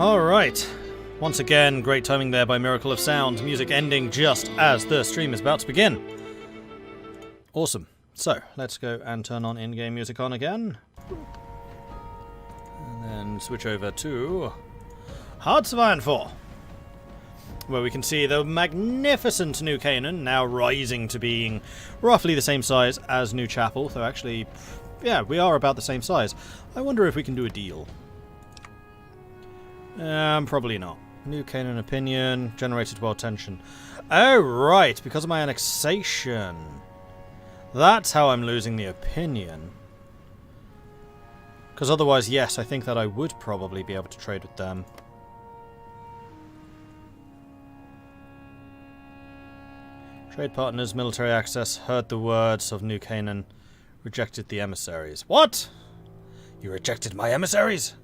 Alright. Once again, great timing there by Miracle of Sound. Music ending just as the stream is about to begin. Awesome. So, let's go and turn on in-game music on again. And then switch over to Hearts of Iron 4. Where we can see the magnificent New Canaan now rising to being roughly the same size as New Chapel. Though actually, yeah, we are about the same size. I wonder if we can do a deal. Probably not. New Canaan opinion, generated world tension. Oh, right, because of my annexation. That's how I'm losing the opinion. Because otherwise, yes, I think that I would probably be able to trade with them. Trade partners, military access, heard the words of New Canaan, rejected the emissaries. What? You rejected my emissaries?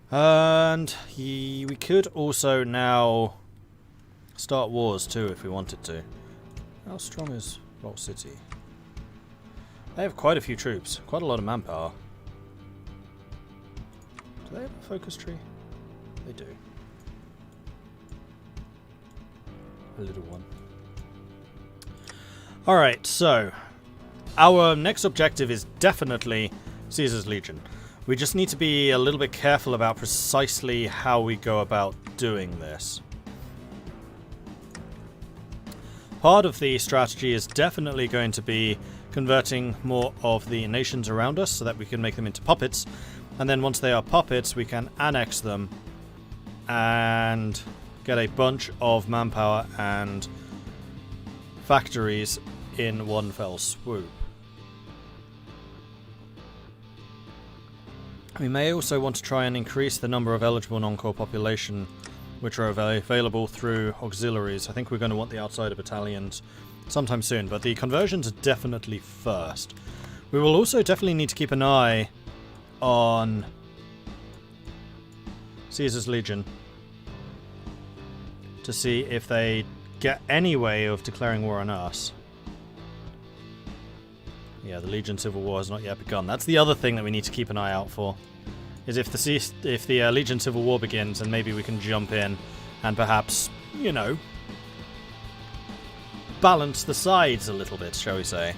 And we could also now start wars too if we wanted to. How strong is Rock City? They have quite a few troops, quite a lot of manpower. Do they have a focus tree? They do. A little one. Alright, so our next objective is definitely Caesar's Legion. We just need to be a little bit careful about precisely how we go about doing this. Part of the strategy is definitely going to be converting more of the nations around us so that we can make them into puppets. And then once they are puppets, we can annex them and get a bunch of manpower and factories in one fell swoop. We may also want to try and increase the number of eligible non-core population which are available through auxiliaries. I think we're going to want the outsider battalions sometime soon, but the conversions are definitely first. We will also definitely need to keep an eye on Caesar's Legion to see if they get any way of declaring war on us. Yeah, the Legion Civil War has not yet begun. That's the other thing that we need to keep an eye out for. Is if the Legion Civil War begins, and maybe we can jump in and perhaps, you know, balance the sides a little bit, shall we say.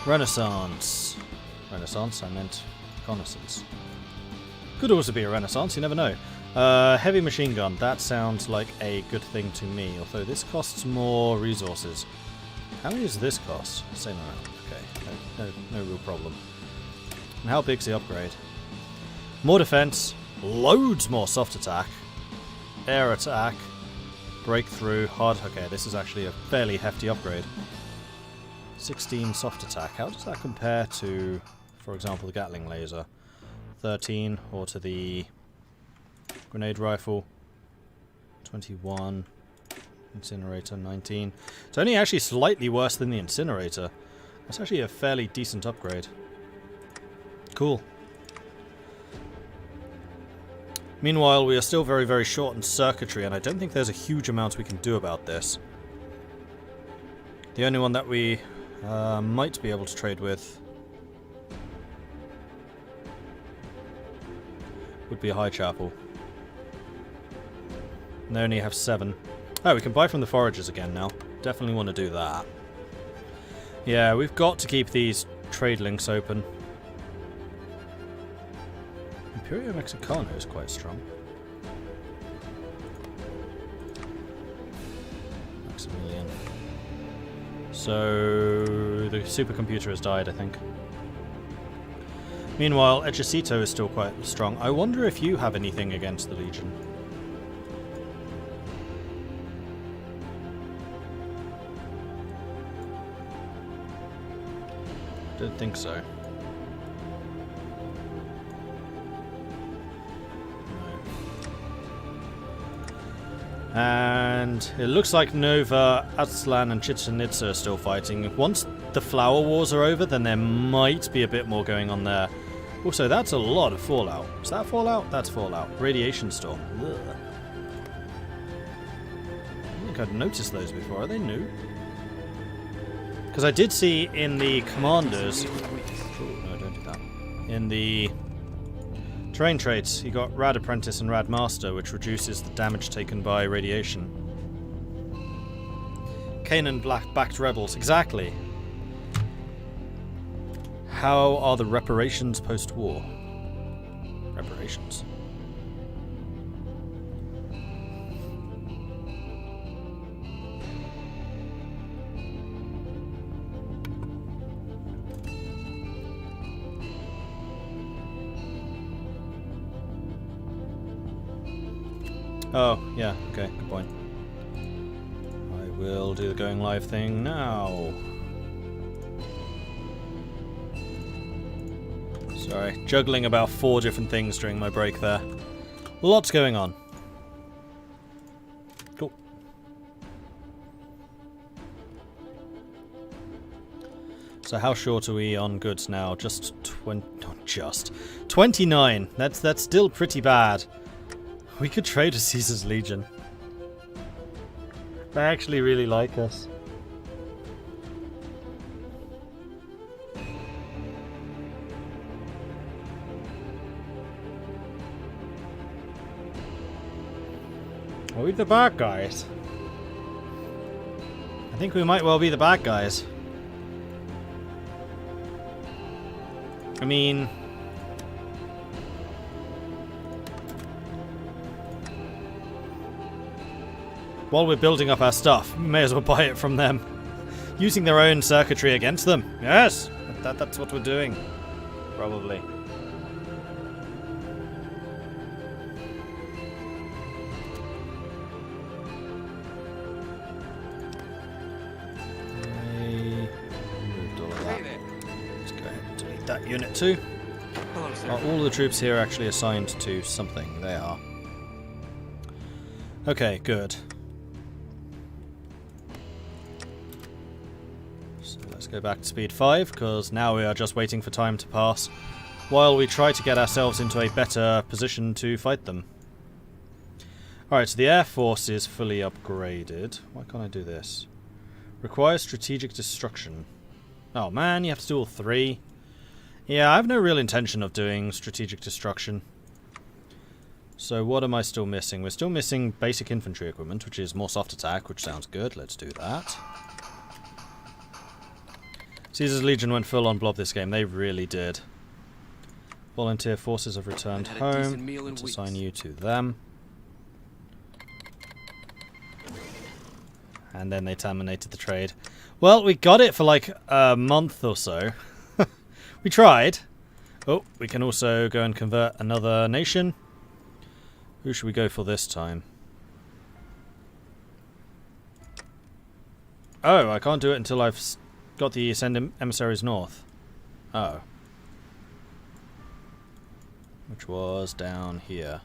Renaissance. Renaissance, I meant reconnaissance. Could also be a Renaissance, you never know. Heavy machine gun, that sounds like a good thing to me, although this costs more resources. How many does this cost? Same amount. Okay, no real problem. And how big's the upgrade? More defense, loads more soft attack, air attack, breakthrough, hard... Okay, this is actually a fairly hefty upgrade. 16 soft attack. How does that compare to, for example, the Gatling laser? 13, or to the grenade rifle? 21. Incinerator, 19. It's only actually slightly worse than the incinerator. That's actually a fairly decent upgrade. Cool. Meanwhile, we are still very, very short in circuitry, and I don't think there's a huge amount we can do about this. The only one that we might be able to trade with would be High Chapel. And they only have 7. Oh, we can buy from the foragers again now. Definitely want to do that. Yeah, we've got to keep these trade links open. Imperio Mexicano is quite strong. Maximilian. So the supercomputer has died, I think. Meanwhile, Ejecito is still quite strong. I wonder if you have anything against the Legion. Don't think so. No. And it looks like Nova, Aztlan and Chichen Itza are still fighting. Once the Flower Wars are over, then there might be a bit more going on there. Also, that's a lot of fallout. Is that fallout? That's fallout. Radiation storm. Ugh. I don't think I'd noticed those before. Are they new? Because I did see in the commanders... Oh, no, don't do that. in the terrain traits, he got Rad Apprentice and Rad Master, which reduces the damage taken by radiation. Canaan backed rebels, exactly. How are the reparations post-war? Reparations. Oh, yeah, okay, good point. I will do the going live thing now. Sorry, juggling about 4 different things during my break there. Lots going on. Cool. So how short are we on goods now? Just 20... not just. 29! That's still pretty bad. We could trade with Caesar's Legion. They actually really like us. Are we the bad guys? I think we might well be the bad guys. I mean... while we're building up our stuff, we may as well buy it from them. Using their own circuitry against them. Yes! That's what we're doing. Probably. Let's go ahead and delete that unit too. Hello, sir. Are all the troops here actually assigned to something? They are. Okay, good. So let's go back to speed 5, because now we are just waiting for time to pass while we try to get ourselves into a better position to fight them. Alright, so the Air Force is fully upgraded. Why can't I do this? Requires strategic destruction. Oh man, you have to do all 3. Yeah, I have no real intention of doing strategic destruction. So what am I still missing? We're still missing basic infantry equipment, which is more soft attack, which sounds good. Let's do that. Caesar's Legion went full on blob this game. They really did. Volunteer forces have returned home. Let's assign you to them. And then they terminated the trade. Well, we got it for like a month or so. We tried. Oh, we can also go and convert another nation. Who should we go for this time? Oh, I can't do it until I've got the Ascend Emissaries North. Oh. Which was down here.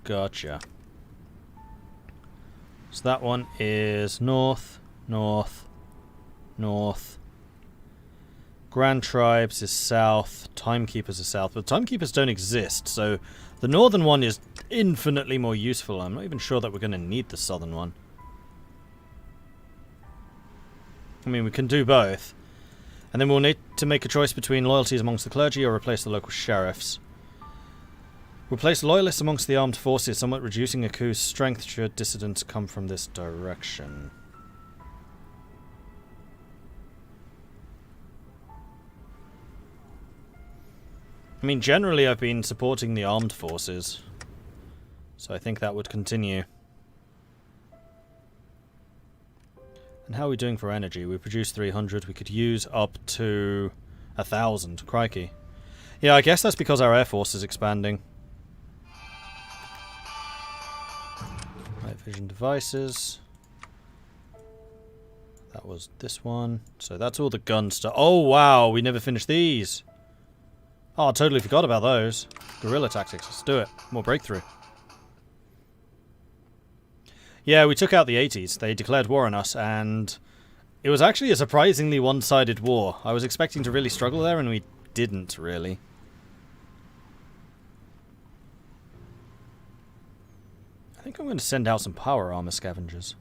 Gotcha. So that one is north, north, north. Grand Tribes is south, Timekeepers is south, but Timekeepers don't exist, so the northern one is infinitely more useful. I'm not even sure that we're going to need the southern one. I mean, we can do both. And then we'll need to make a choice between loyalties amongst the clergy or replace the local sheriffs. Replace loyalists amongst the armed forces, somewhat reducing a coup's strength should dissidents come from this direction. I mean, generally I've been supporting the armed forces, so I think that would continue. And how are we doing for energy? We produce 300, we could use up to 1,000, crikey. Yeah, I guess that's because our air force is expanding. Night vision devices. That was this one. So that's all the gun stuff. Oh wow, we never finished these. Oh, I totally forgot about those. Guerrilla tactics, let's do it. More breakthrough. Yeah, we took out the 80s. They declared war on us, and it was actually a surprisingly one-sided war. I was expecting to really struggle there, and we didn't, really. I think I'm going to send out some power armor scavengers.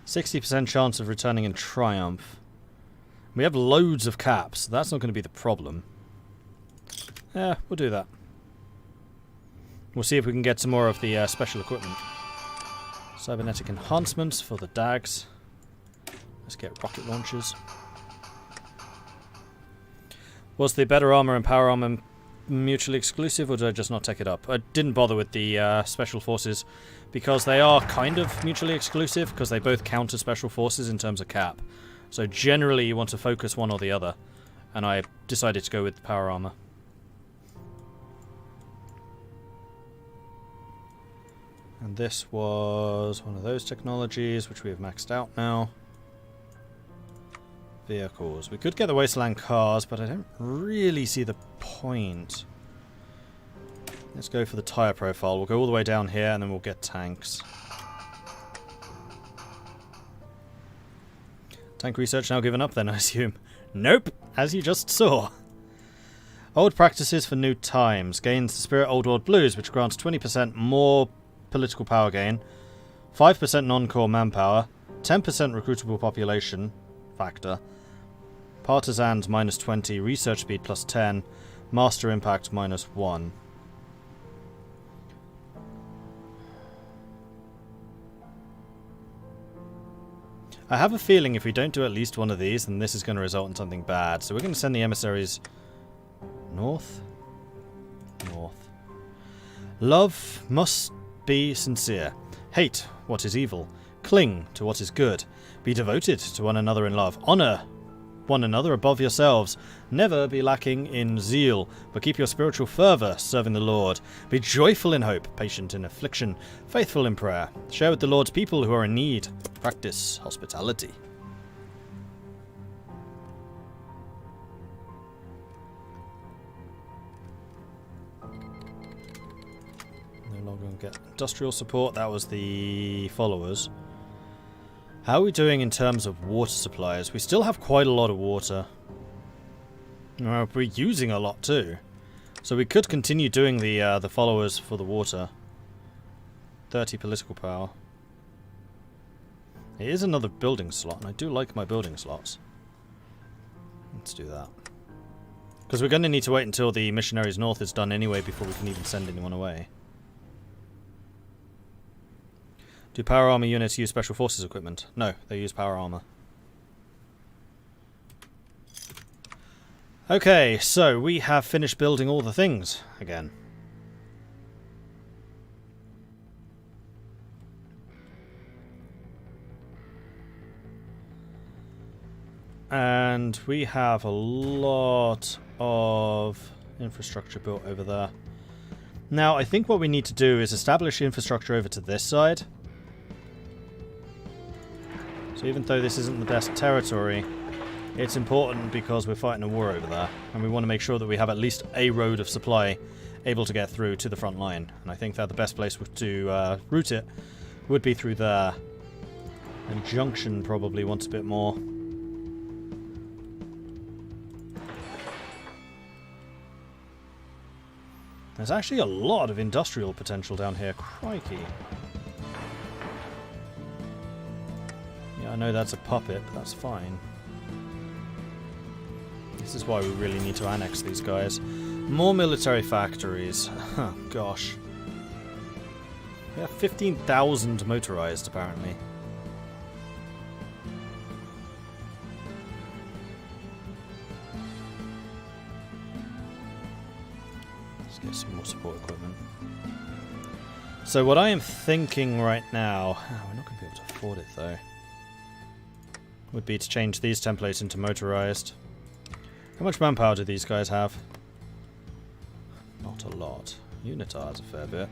60% chance of returning in triumph. We have loads of caps, so that's not going to be the problem. Yeah, we'll do that. We'll see if we can get some more of the special equipment. Cybernetic enhancements for the DAGs. Let's get rocket launchers. Was the better armor and power armor mutually exclusive, or did I just not take it up? I didn't bother with the special forces because they are kind of mutually exclusive because they both counter special forces in terms of cap. So generally you want to focus one or the other, and I decided to go with the power armor. And this was one of those technologies which we have maxed out now. Vehicles. We could get the wasteland cars, but I don't really see the point. Let's go for the tyre profile. We'll go all the way down here and then we'll get tanks. Tank research now given up then, I assume. Nope, as you just saw. Old practices for new times. Gains the Spirit Old World Blues, which grants 20% more political power gain, 5% non-core manpower, 10% recruitable population factor, partisans minus 20, research speed plus 10, master impact minus 1. I have a feeling if we don't do at least one of these, then this is going to result in something bad. So we're going to send the emissaries north. North. Love must be sincere. Hate what is evil. Cling to what is good. Be devoted to one another in love. Honour one another above yourselves. Never be lacking in zeal, but keep your spiritual fervour serving the Lord. Be joyful in hope, patient in affliction, faithful in prayer. Share with the Lord's people who are in need. Practice hospitality. No longer going to get industrial support. That was the followers. How are we doing in terms of water supplies? We still have quite a lot of water. We're using a lot too. So we could continue doing the followers for the water. 30 political power. It is another building slot, and I do like my building slots. Let's do that. Because we're going to need to wait until the Missionaries North is done anyway before we can even send anyone away. Do power armor units use special forces equipment? No, they use power armor. Okay, so we have finished building all the things again. And we have a lot of infrastructure built over there. Now, I think what we need to do is establish infrastructure over to this side. So even though this isn't the best territory, it's important because we're fighting a war over there. And we want to make sure that we have at least a road of supply able to get through to the front line. And I think that the best place to route it would be through there. And Junction probably wants a bit more. There's actually a lot of industrial potential down here. Crikey. Yeah, I know that's a puppet, but that's fine. This is why we really need to annex these guys. More military factories. Oh, gosh. We have 15,000 motorized, apparently. Let's get some more support equipment. So what I am thinking right now... Oh, we're not going to be able to afford it, though. Would be to change these templates into motorized. How much manpower do these guys have? Not a lot. Unitar's a fair bit.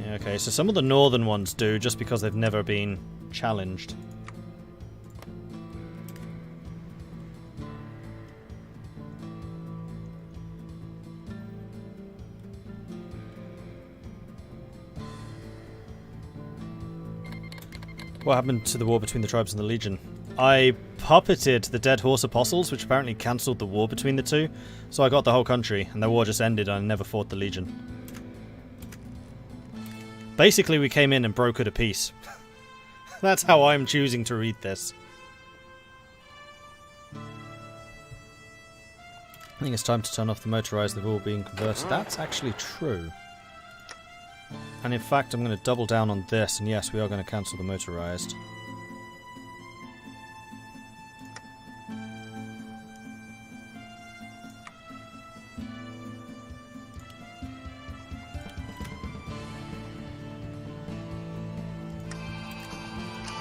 Yeah, okay, so some of the northern ones do, just because they've never been challenged. What happened to the war between the tribes and the Legion? I puppeted the Dead Horse Apostles, which apparently cancelled the war between the two. So I got the whole country, and the war just ended and I never fought the Legion. Basically, we came in and brokered a peace. That's how I'm choosing to read this. I think it's time to turn off the motorized. They've all been converted. That's actually true. And in fact, I'm going to double down on this. And yes, we are going to cancel the motorized.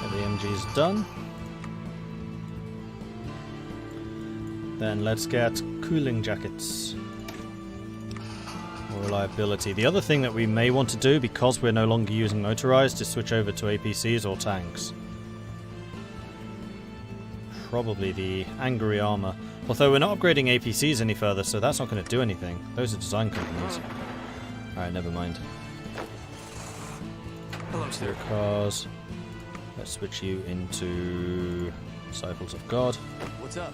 The MG's done. Then let's get cooling jackets. More reliability. The other thing that we may want to do, because we're no longer using motorized, is switch over to APCs or tanks. Probably the angry armor. Although we're not upgrading APCs any further, so that's not going to do anything. Those are design companies. Alright, never mind. Hello, Zero cars. Let's switch you into Disciples of God. What's up?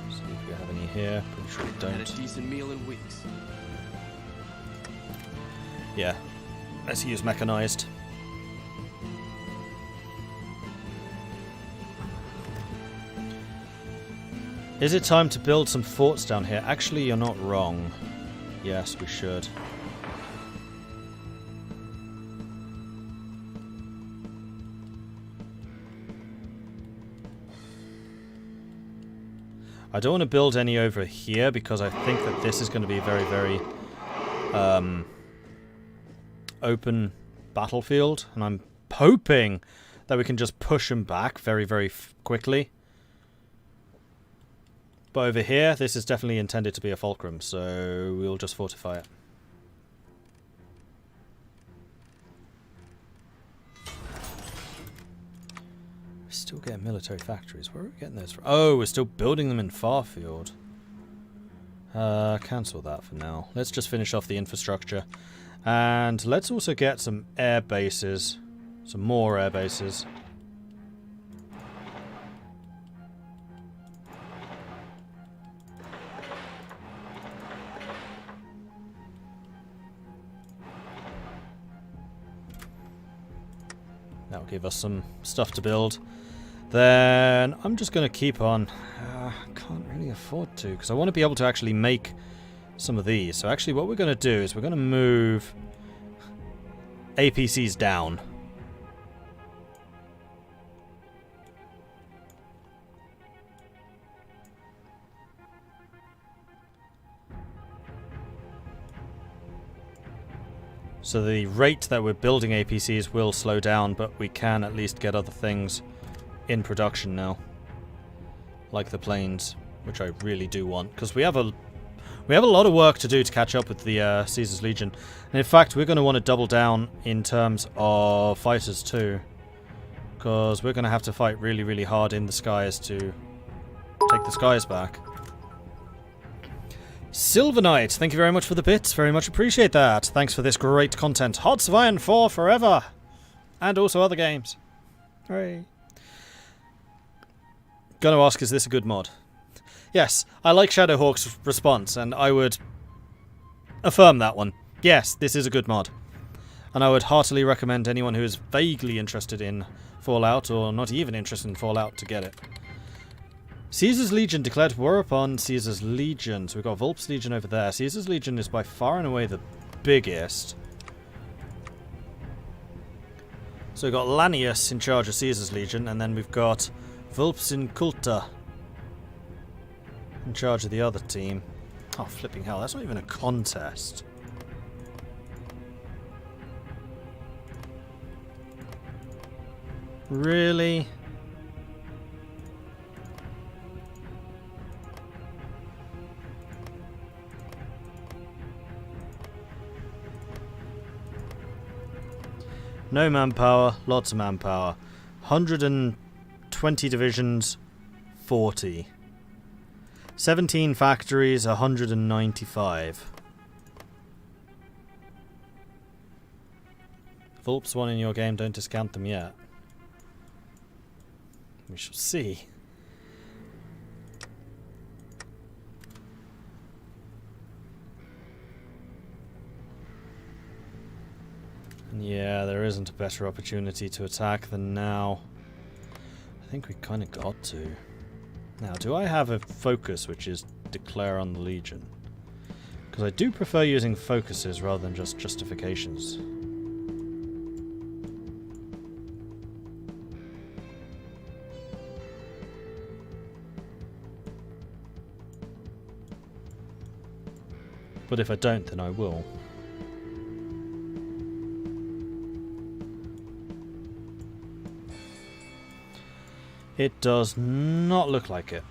See if we have any here. Pretty sure we don't. Had a decent meal in weeks. Yeah. Let's use mechanized. Is it time to build some forts down here? Actually, you're not wrong. Yes, we should. I don't want to build any over here because I think that this is going to be a very, very open battlefield. And I'm hoping that we can just push them back very, very quickly. But over here, this is definitely intended to be a fulcrum, so we'll just fortify it. Still getting military factories. Where are we getting those from? Oh, we're still building them in Farfield. Cancel that for now. Let's just finish off the infrastructure. And let's also get some air bases. Some more air bases. That'll give us some stuff to build. Then I'm just going to keep on. Can't really afford to, because I want to be able to actually make some of these. So actually what we're going to do is we're going to move APCs down. So the rate that we're building APCs will slow down, but we can at least get other things in production now. Like the planes, which I really do want, because we have a lot of work to do to catch up with the Caesar's Legion. And in fact, we're going to want to double down in terms of fighters too, because we're going to have to fight really, really hard in the skies to take the skies back. Silver Knight, thank you very much for the bits. Very much appreciate that. Thanks for this great content. Hearts of Iron 4 forever! And also other games. Hooray. Gonna ask, is this a good mod? Yes, I like Shadowhawk's response, and I would affirm that one. Yes, this is a good mod. And I would heartily recommend anyone who is vaguely interested in Fallout, or not even interested in Fallout, to get it. Caesar's Legion declared war upon Caesar's Legion. So we've got Vulp's Legion over there. Caesar's Legion is by far and away the biggest. So we've got Lanius in charge of Caesar's Legion, and then we've got Vulp's Inculta in charge of the other team. Oh, flipping hell, that's not even a contest. Really? No manpower, lots of manpower. 120 divisions, 40. 17 factories, 195. Vulp's won in your game, don't discount them yet. We shall see. Yeah, there isn't a better opportunity to attack than now. I think we kind of got to. Now, do I have a focus which is declare on the Legion. Because I do prefer using focuses rather than just justifications. But if I don't, then I will. It does not look like it.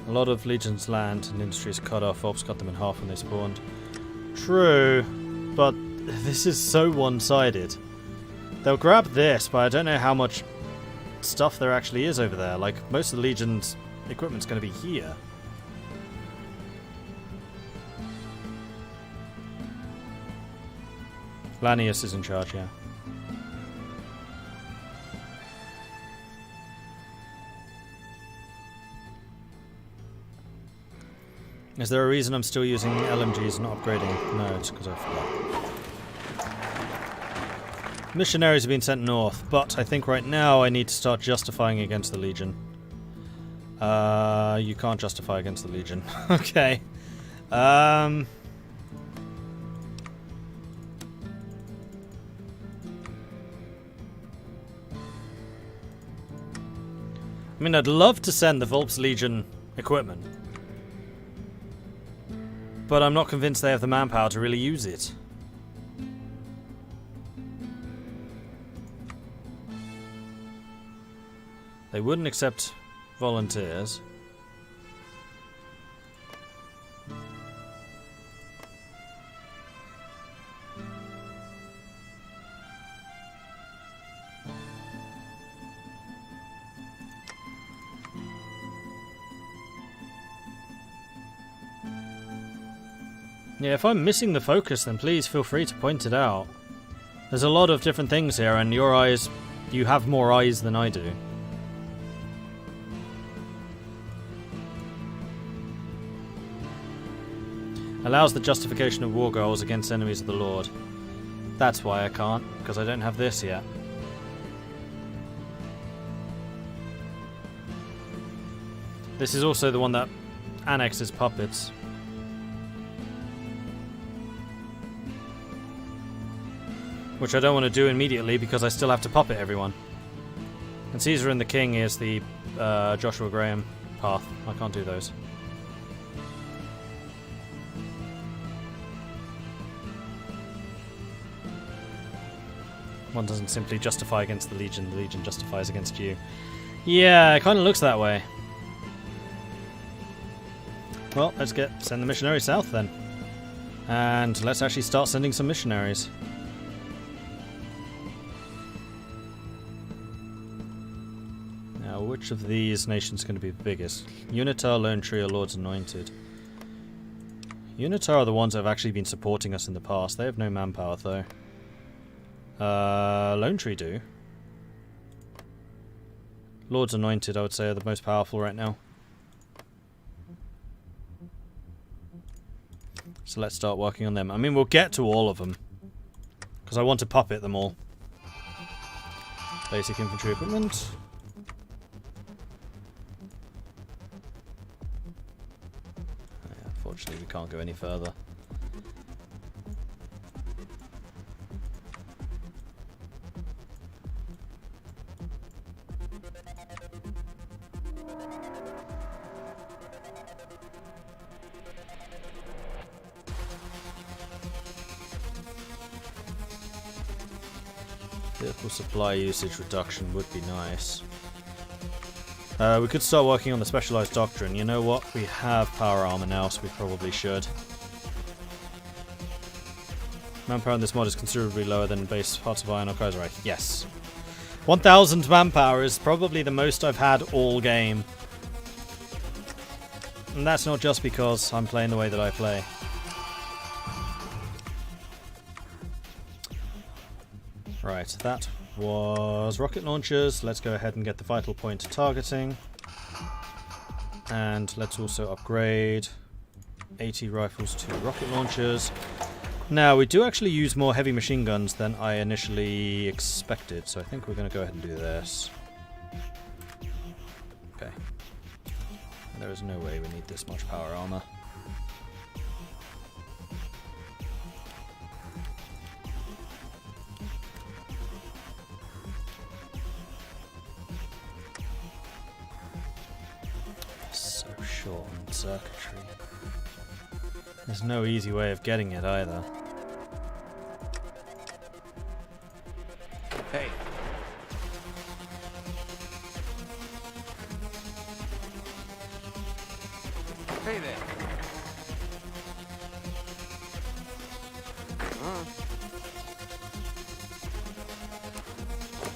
A lot of Legion's land and industry is cut off. Ops cut them in half when they spawned. True, but this is so one-sided. They'll grab this, but I don't know how much stuff there actually is over there. Like, most of the Legion's equipment's going to be here. Lanius is in charge, yeah. Is there a reason I'm still using LMGs and not upgrading? No, it's because I forgot. Missionaries have been sent north, but I think right now I need to start justifying against the Legion. You can't justify against the Legion. Okay. I mean, I'd love to send the Volps Legion equipment. But I'm not convinced they have the manpower to really use it. They wouldn't accept volunteers. Yeah, if I'm missing the focus, then please feel free to point it out. There's a lot of different things here, and your eyes... you have more eyes than I do. Allows the justification of war goals against enemies of the Lord. That's why I can't, because I don't have this yet. This is also the one that annexes puppets. Which I don't want to do immediately because I still have to puppet everyone. And Caesar and the King is the Joshua Graham path. I can't do those. One doesn't simply justify against the Legion justifies against you. Yeah, it kind of looks that way. Well, let's send the missionaries south then. And let's actually start sending some missionaries. Now, which of these nations is going to be the biggest? Unitar, Lone Tree, or Lord's Anointed? Unitar are the ones that have actually been supporting us in the past. They have no manpower, though. Lone Tree do. Lord's Anointed, I would say, are the most powerful right now. So let's start working on them. I mean, we'll get to all of them. Because I want to puppet them all. Basic infantry equipment. Unfortunately, we can't go any further. Vehicle supply usage reduction would be nice. We could start working on the specialized doctrine. You know what? We have power armor now, so we probably should. Manpower in this mod is considerably lower than base parts of Iron or Kaiserreich. Yes. 1,000 manpower is probably the most I've had all game. And that's not just because I'm playing the way that I play. Right, that was rocket launchers. Let's go ahead and get the vital point targeting. And let's also upgrade 80 rifles to rocket launchers. Now, we do actually use more heavy machine guns than I initially expected, so I think we're going to go ahead and do this. Okay. There is no way we need this much power armor. So short on circuitry. There's no easy way of getting it either. Hey. Hey there.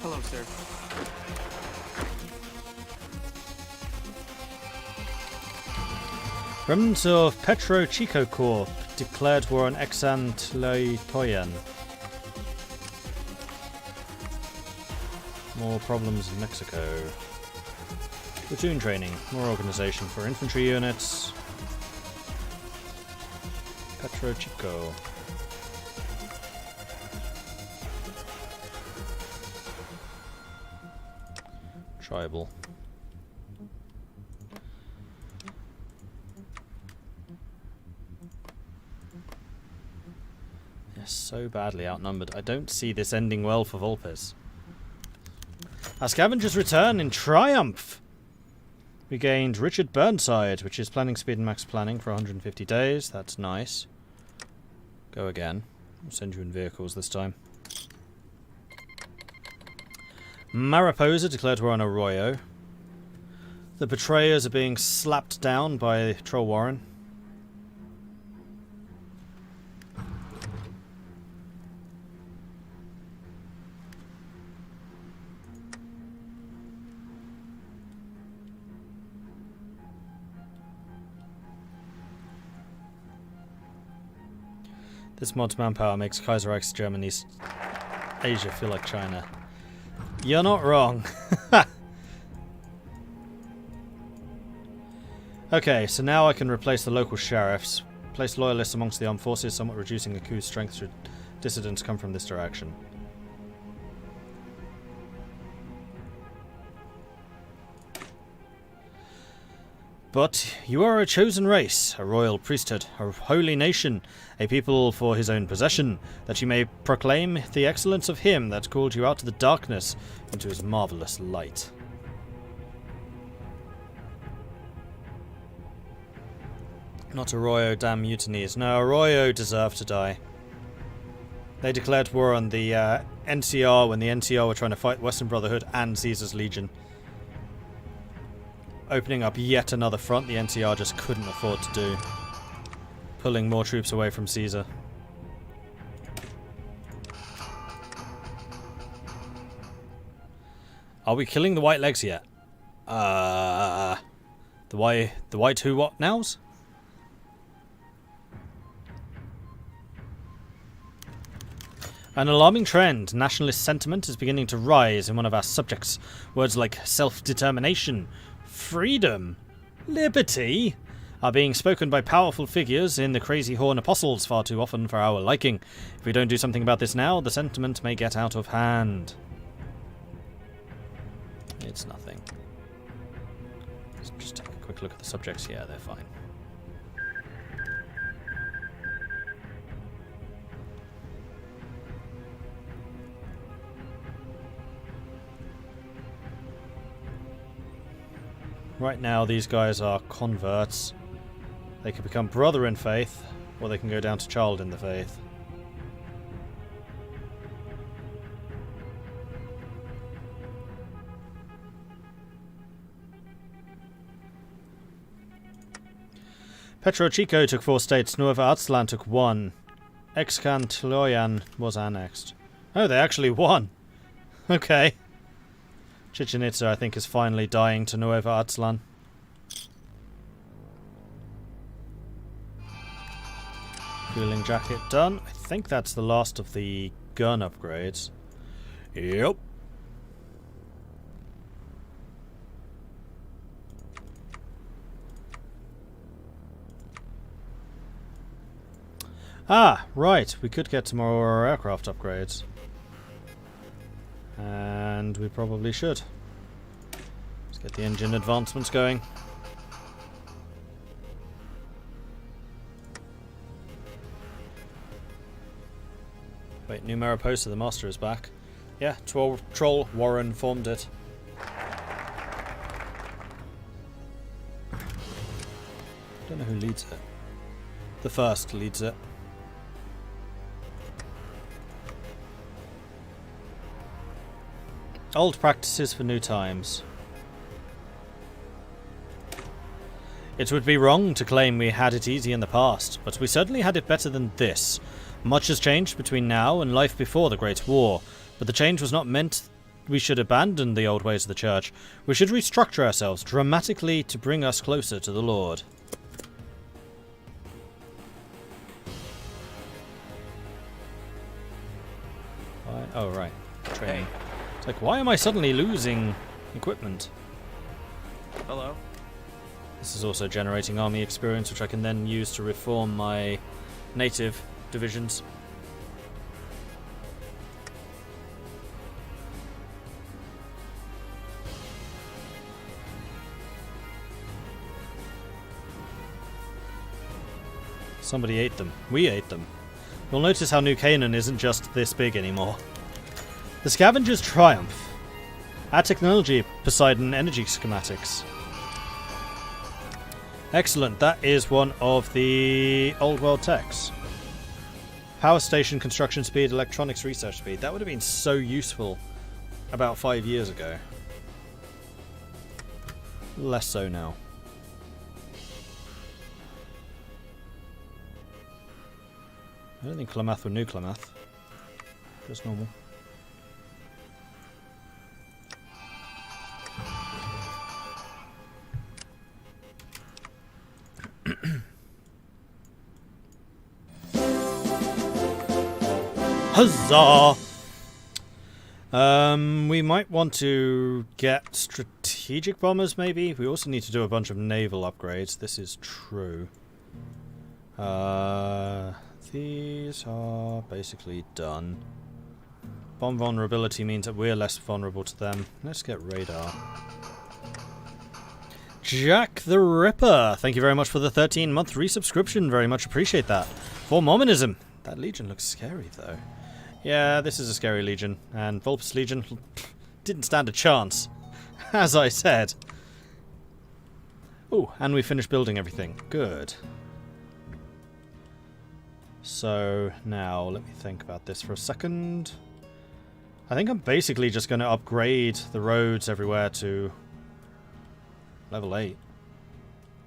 Hello, sir. Remnants of Petro Chico Corp declared war on Exantloipoyan. More problems in Mexico. Platoon training. More organization for infantry units. Petro Chico. Tribal. They're so badly outnumbered. I don't see this ending well for Volpes. Our scavengers return in triumph! We gained Richard Burnside, which is planning speed and max planning for 150 days. That's nice. Go again. I'll send you in vehicles this time. Mariposa declared war on Arroyo. The betrayers are being slapped down by Troll Warren. This mod's manpower makes Kaiserreich's German East Asia feel like China. You're not wrong. Okay, so now I can replace the local sheriffs, place loyalists amongst the armed forces, somewhat reducing the coup's strength should dissidents come from this direction. But you are a chosen race, a royal priesthood, a holy nation, a people for his own possession, that you may proclaim the excellence of him that called you out of the darkness into his marvellous light. Not Arroyo, damn mutinies. No, Arroyo deserved to die. They declared war on the NCR when the NCR were trying to fight Western Brotherhood and Caesar's Legion. Opening up yet another front the NCR just couldn't afford to do. Pulling more troops away from Caesar. Are we killing the White Legs yet? The white who what nows? An alarming trend. Nationalist sentiment is beginning to rise in one of our subjects. Words like self-determination, freedom, liberty are being spoken by powerful figures in the Crazy Horn Apostles far too often for our liking. If we don't do something about this now, the sentiment may get out of hand. It's nothing. Let's just take a quick look at the subjects. Yeah, they're fine. Right now, these guys are converts. They can become brother in faith, or they can go down to child in the faith. Petro Chico took 4 states. Nueva Aztlan took 1. Excantloyan was annexed. Oh, they actually won. Okay. Chichen Itza, I think, is finally dying to Nueva Aztlan. Cooling jacket done. I think that's the last of the gun upgrades. Yep. Ah, right. We could get some more aircraft upgrades. And we probably should. Let's get the engine advancements going. Wait, new Mariposa, the master is back. Yeah, Troll Warren formed it. Don't know who leads it. The first leads it. Old practices for new times. It would be wrong to claim we had it easy in the past, but we certainly had it better than this. Much has changed between now and life before the Great War, but the change was not meant we should abandon the old ways of the Church. We should restructure ourselves dramatically to bring us closer to the Lord. Oh, right. Training. It's like, why am I suddenly losing equipment? Hello. This is also generating army experience, which I can then use to reform my native divisions. Somebody ate them. We ate them. You'll notice how New Canaan isn't just this big anymore. The Scavenger's Triumph. Add technology, Poseidon energy schematics. Excellent, that is one of the old world techs. Power station construction speed, electronics research speed. That would have been so useful about 5 years ago. Less so now. I don't think Klamath were New Klamath. Just normal. Huzzah! We might want to get strategic bombers, maybe. We also need to do a bunch of naval upgrades. This is true. These are basically done. Bomb vulnerability means that we're less vulnerable to them. Let's get radar. Jack the Ripper! Thank you very much for the 13-month resubscription. Very much appreciate that. For Mormonism. That Legion looks scary, though. Yeah, this is a scary Legion. And Vulpus Legion didn't stand a chance. As I said. Oh, and we finished building everything. Good. So, now, let me think about this for a second. I think I'm basically just going to upgrade the roads everywhere to level 8.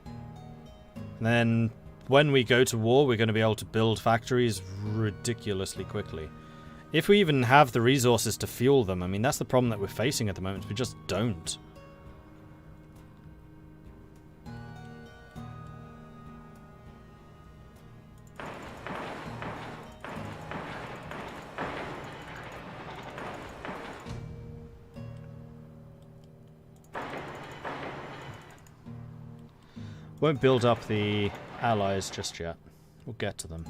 And then, when we go to war, we're going to be able to build factories ridiculously quickly. If we even have the resources to fuel them, I mean, that's the problem that we're facing at the moment. We just don't. Won't build up the allies just yet. We'll get to them.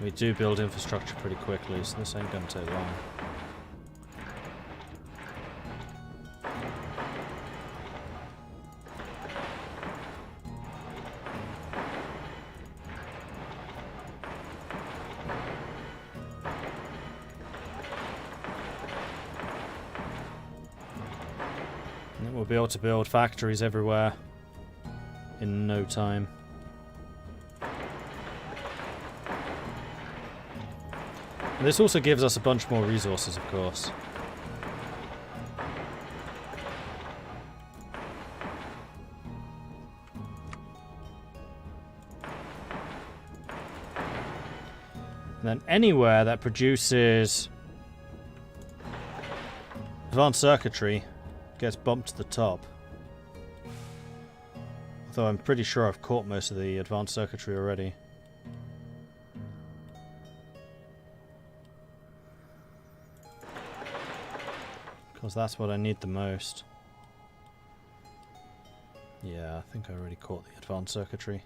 We do build infrastructure pretty quickly, so this ain't going to take long. And then we'll be able to build factories everywhere in no time. This also gives us a bunch more resources, of course. And then anywhere that produces advanced circuitry gets bumped to the top. Although I'm pretty sure I've caught most of the advanced circuitry already. Because that's what I need the most. Yeah, I think I already caught the advanced circuitry.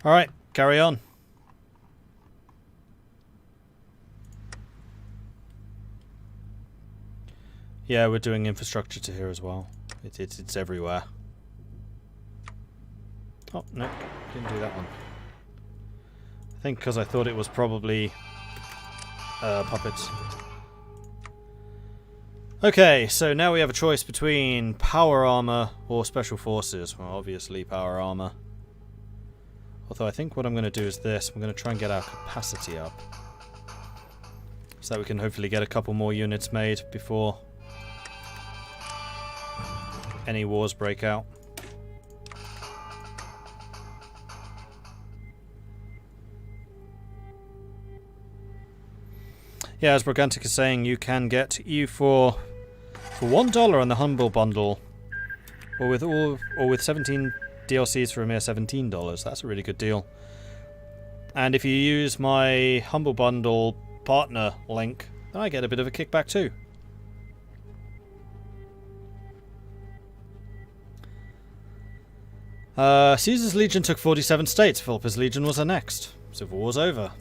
Alright, carry on. Yeah, we're doing infrastructure to here as well. It's everywhere. Oh, no, didn't do that one. I think because I thought it was probably puppets. Okay, so now we have a choice between power armor or special forces. Well, obviously power armor. Although I think what I'm going to do is this. I'm going to try and get our capacity up. So that we can hopefully get a couple more units made before any wars break out. Yeah, as Brogantic is saying, you can get you for $1 on the Humble Bundle, or with 17 DLCs for a mere $17. That's a really good deal. And if you use my Humble Bundle partner link, then I get a bit of a kickback too. Caesar's Legion took 47 states. Philippa's Legion was her next. Civil War's over.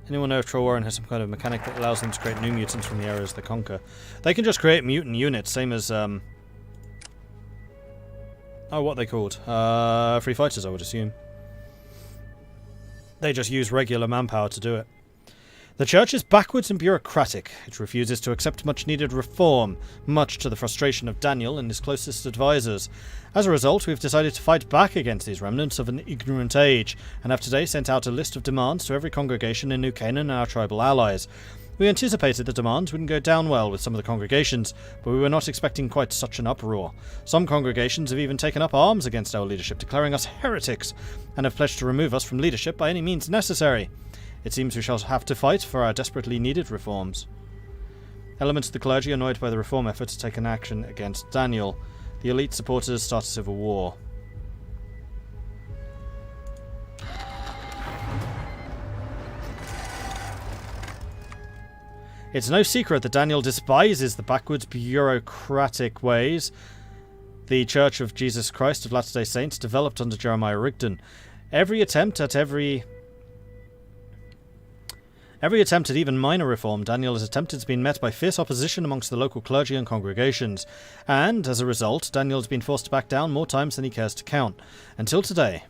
Anyone know if Troll Warren has some kind of mechanic that allows them to create new mutants from the areas they conquer? They can just create mutant units, same as oh, what are they called? Free fighters, I would assume. They just use regular manpower to do it. The Church is backwards and bureaucratic. It refuses to accept much-needed reform, much to the frustration of Daniel and his closest advisors. As a result, we've decided to fight back against these remnants of an ignorant age, and have today sent out a list of demands to every congregation in New Canaan and our tribal allies. We anticipated the demands wouldn't go down well with some of the congregations, but we were not expecting quite such an uproar. Some congregations have even taken up arms against our leadership, declaring us heretics, and have pledged to remove us from leadership by any means necessary. It seems we shall have to fight for our desperately needed reforms. Elements of the clergy, annoyed by the reform efforts, have taken action against Daniel. The elite supporters start a civil war. It's no secret that Daniel despises the backwards bureaucratic ways the Church of Jesus Christ of Latter-day Saints developed under Jeremiah Rigdon. Every attempt at even minor reform Daniel has attempted has been met by fierce opposition amongst the local clergy and congregations, and, as a result, Daniel has been forced to back down more times than he cares to count, until today.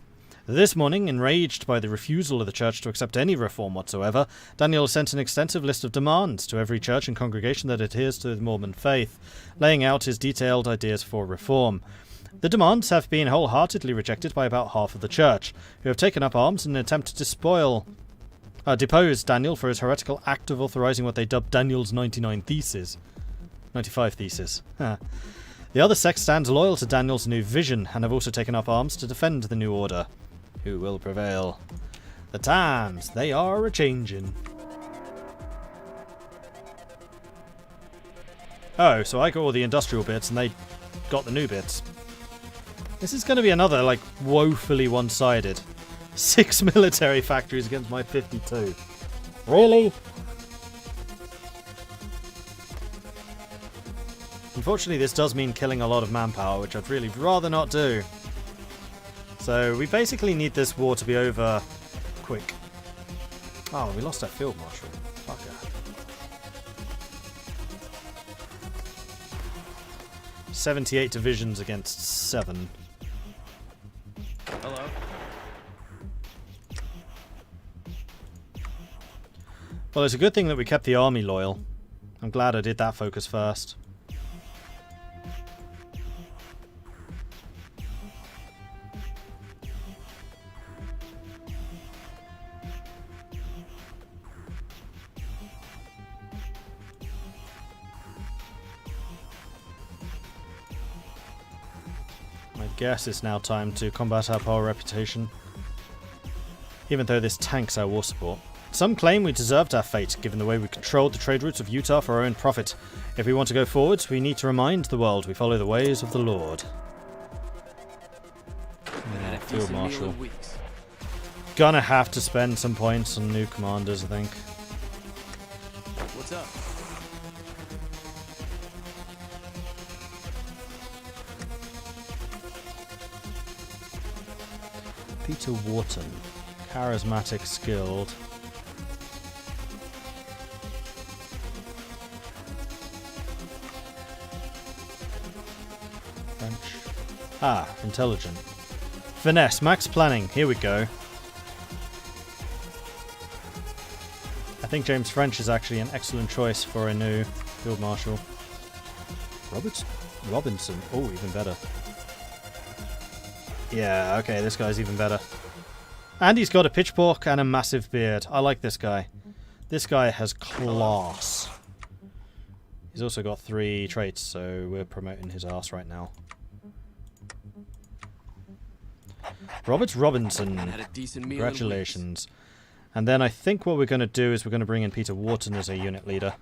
This morning, enraged by the refusal of the church to accept any reform whatsoever, Daniel has sent an extensive list of demands to every church and congregation that adheres to the Mormon faith, laying out his detailed ideas for reform. The demands have been wholeheartedly rejected by about half of the church, who have taken up arms in an attempt to depose Daniel for his heretical act of authorizing what they dubbed Daniel's 95 theses. The other sects stand loyal to Daniel's new vision, and have also taken up arms to defend the new order. Who will prevail? The times, they are a-changin'. Oh, so I got all the industrial bits, and they got the new bits. This is going to be another, like, woefully one-sided. 6 military factories against my 52. Really? Unfortunately, this does mean killing a lot of manpower, which I'd really rather not do. So we basically need this war to be over quick. Oh, we lost our field marshal. Fucker. "78 divisions against 7. Hello. Well, it's a good thing that we kept the army loyal. I'm glad I did that focus first. I guess it's now time to combat our power reputation. Even though this tanks our war support. Some claim we deserved our fate, given the way we controlled the trade routes of Utah for our own profit. If we want to go forwards, we need to remind the world we follow the ways of the Lord. Yeah, Field Marshal. Gonna have to spend some points on new commanders, I think. What's up? Peter Wharton. Charismatic, skilled. French. Ah, intelligent. Finesse, max planning. Here we go. I think James French is actually an excellent choice for a new Field Marshal. Robinson. Oh, even better. Yeah, okay, this guy's even better. And he's got a pitchfork and a massive beard. I like this guy. This guy has class. He's also got 3 traits, so we're promoting his ass right now. Robert Robinson. Congratulations. And then I think what we're going to do is we're going to bring in Peter Wharton as a unit leader.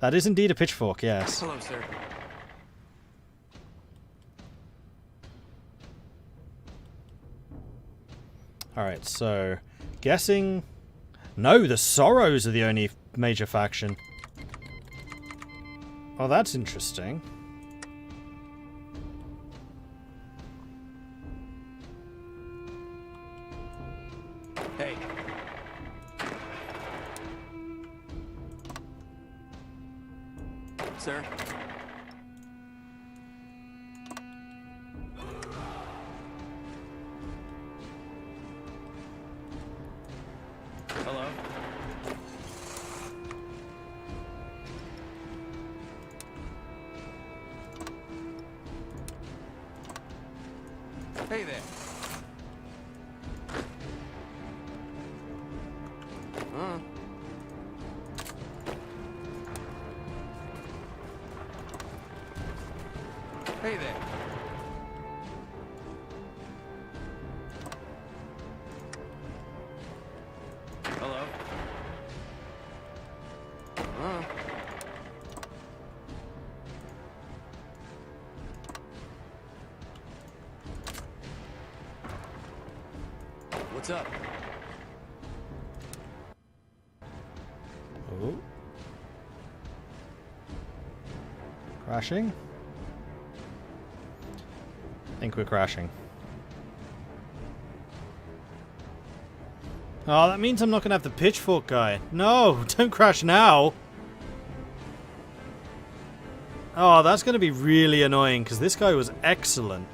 That is indeed a pitchfork, yes. Hello, sir. Alright, so... guessing... No, the Sorrows are the only major faction. Oh, that's interesting. Hey. Sir? Hello? Hey there. Hey there. Hello. What's up? Oh. Crashing? I think we're crashing. Oh, that means I'm not going to have the pitchfork guy. No, don't crash now. Oh, that's going to be really annoying because this guy was excellent.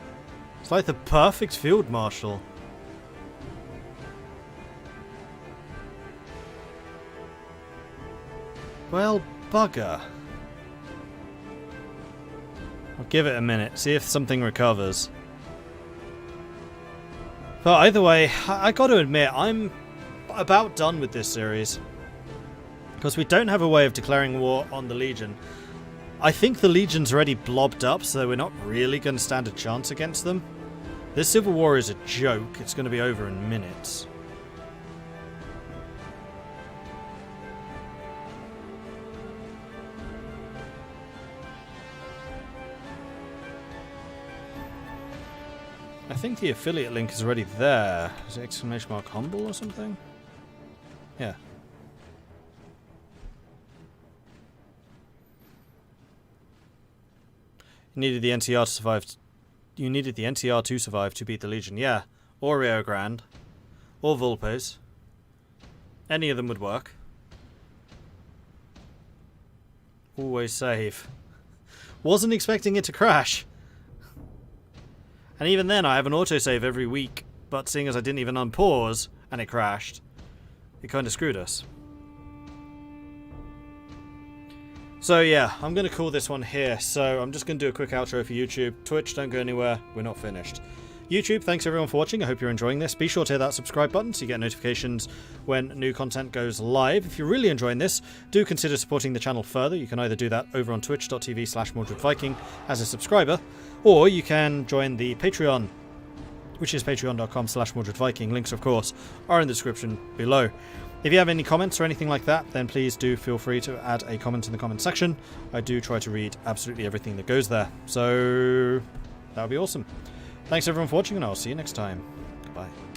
It's like the perfect field marshal. Well, bugger. I'll give it a minute, see if something recovers. But either way, I got to admit, I'm about done with this series. Because we don't have a way of declaring war on the Legion. I think the Legion's already blobbed up, so we're not really going to stand a chance against them. This civil war is a joke. It's going to be over in minutes. I think the affiliate link is already there. Is it !humble or something? Yeah. You needed the NTR to survive. You needed the NTR to survive to beat the Legion. Yeah. Or Rio Grande. Or Vulpes. Any of them would work. Always save. Wasn't expecting it to crash. And even then, I have an autosave every week, but seeing as I didn't even unpause, and it crashed, it kind of screwed us. So yeah, I'm going to call this one here, so I'm just going to do a quick outro for YouTube. Twitch, don't go anywhere, we're not finished. YouTube, thanks everyone for watching, I hope you're enjoying this. Be sure to hit that subscribe button so you get notifications when new content goes live. If you're really enjoying this, do consider supporting the channel further. You can either do that over on twitch.tv/Mordred Viking as a subscriber, or you can join the Patreon which is patreon.com/MordredViking. Links, of course, are in the description below. If you have any comments or anything like that, then please do feel free to add a comment in the comment section. I do try to read absolutely everything that goes there. So that would be awesome. Thanks everyone for watching, and I'll see you next time. Goodbye.